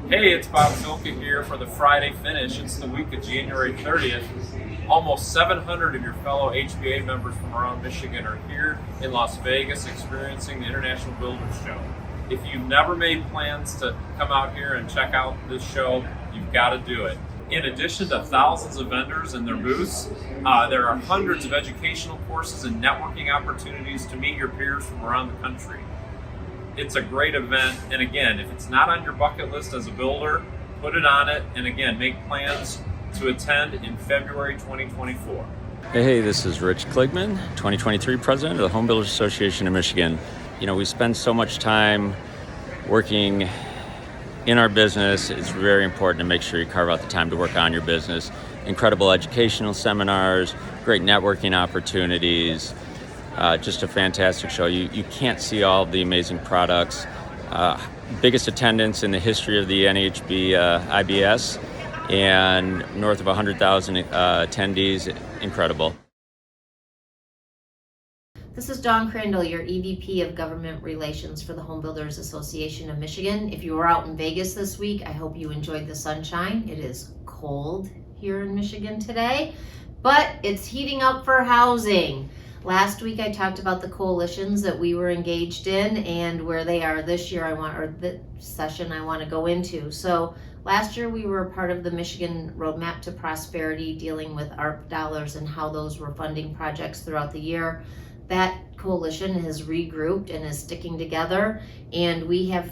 Hey, it's Bob Filka here for the Friday Finish. It's the week of January 30th. Almost 700 of your fellow HBA members from around Michigan are here in Las Vegas experiencing the International Builders Show. If you've never made plans to come out here and check out this show, you've got to do it. In addition to thousands of vendors and their booths, there are hundreds of educational courses and networking opportunities to meet your peers from around the country. It's a great event, and again, if it's not on your bucket list as a builder, put it on it, and again, make plans to attend in February 2024. Hey, this is Rich Kligman, 2023 President of the Home Builders Association of Michigan. You know, we spend so much time working in our business. It's very important to make sure you carve out the time to work on your business. Incredible educational seminars, great networking opportunities, just a fantastic show. You can't see all of the amazing products. Biggest attendance in the history of the NHB IBS, and north of 100,000 attendees. Incredible. This is Dawn Crandall, your EVP of Government Relations for the Home Builders Association of Michigan. If you were out in Vegas this week, I hope you enjoyed the sunshine. It is cold here in Michigan today, but it's heating up for housing. Last week I talked about the coalitions that we were engaged in and where they are this year. This session I want to go into. So last year we were part of the Michigan Roadmap to Prosperity, dealing with ARP dollars and how those were funding projects throughout the year. That coalition has regrouped and is sticking together, and we have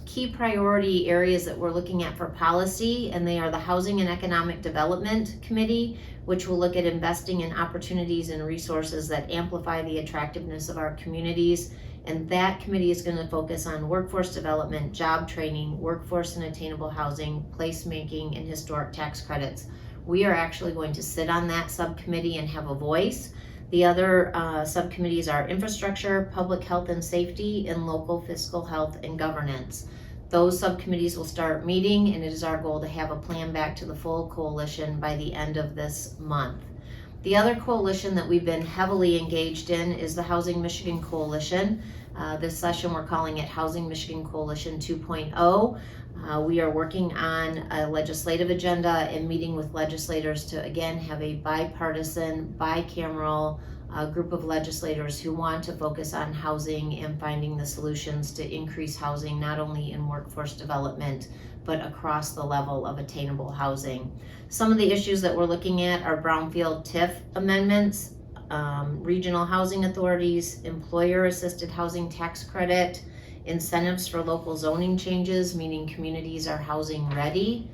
key priority areas that we're looking at for policy, and they are the Housing and Economic Development Committee, which will look at investing in opportunities and resources that amplify the attractiveness of our communities. And that committee is going to focus on workforce development, job training, workforce and attainable housing, placemaking, and historic tax credits. We are actually going to sit on that subcommittee and have a voice. The other subcommittees are infrastructure, public health and safety, and local fiscal health and governance. Those subcommittees will start meeting, and it is our goal to have a plan back to the full coalition by the end of this month. The other coalition that we've been heavily engaged in is the Housing Michigan Coalition. This session we're calling it Housing Michigan Coalition 2.0. We are working on a legislative agenda and meeting with legislators to again have a bipartisan, bicameral group of legislators who want to focus on housing and finding the solutions to increase housing, not only in workforce development, but across the level of attainable housing. Some of the issues that we're looking at are brownfield TIF amendments, regional housing authorities, employer-assisted housing tax credit, incentives for local zoning changes, meaning communities are housing ready,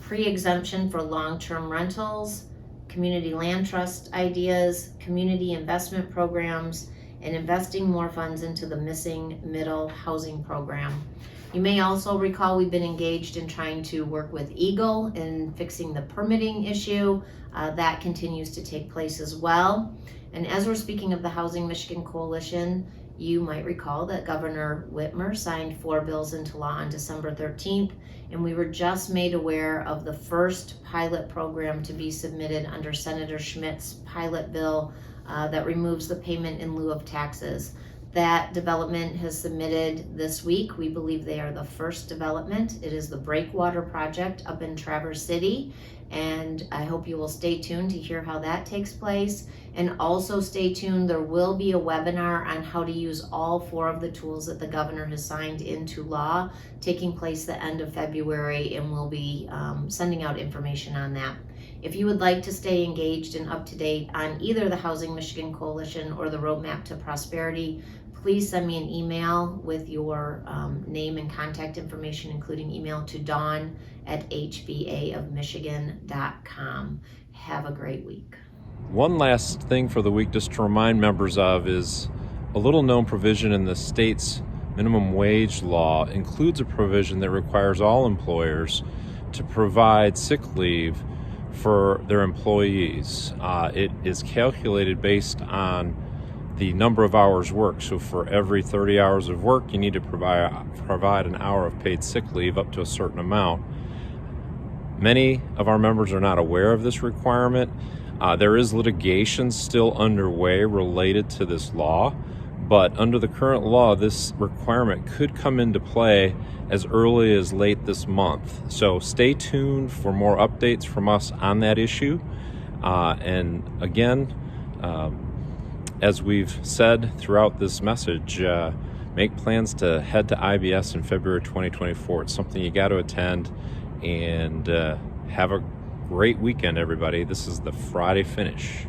pre-exemption for long-term rentals, community land trust ideas, community investment programs, and investing more funds into the missing middle housing program. You may also recall we've been engaged in trying to work with Eagle in fixing the permitting issue. That continues to take place as well. And as we're speaking of the Housing Michigan Coalition, you might recall that Governor Whitmer signed 4 bills into law on December 13th, and we were just made aware of the first pilot program to be submitted under Senator Schmidt'S pilot bill that removes the payment in lieu of taxes. That development has submitted this week. We believe they are the first development. It is the Breakwater project up in Traverse City, and I hope you will stay tuned to hear how that takes place. And also stay tuned, there will be a webinar on how to use all 4 of the tools that the governor has signed into law, taking place the end of February, and we'll be sending out information on that. If you would like to stay engaged and up to date on either the Housing Michigan Coalition or the Roadmap to Prosperity, please send me an email with your name and contact information, including email to dawn@hbaofmichigan.com. Have a great week. One last thing for the week just to remind members of is a little known provision in the state's minimum wage law includes a provision that requires all employers to provide sick leave for their employees. It is calculated based on the number of hours worked. So for every 30 hours of work, you need to provide an hour of paid sick leave up to a certain amount. Many of our members are not aware of this requirement. There is litigation still underway related to this law, But under the current law, this requirement could come into play as early as late this month. So stay tuned for more updates from us on that issue. And again, as we've said throughout this message, make plans to head to IBS in February 2024. It's something you got to attend, and have a great weekend, everybody. This is the Friday Finish.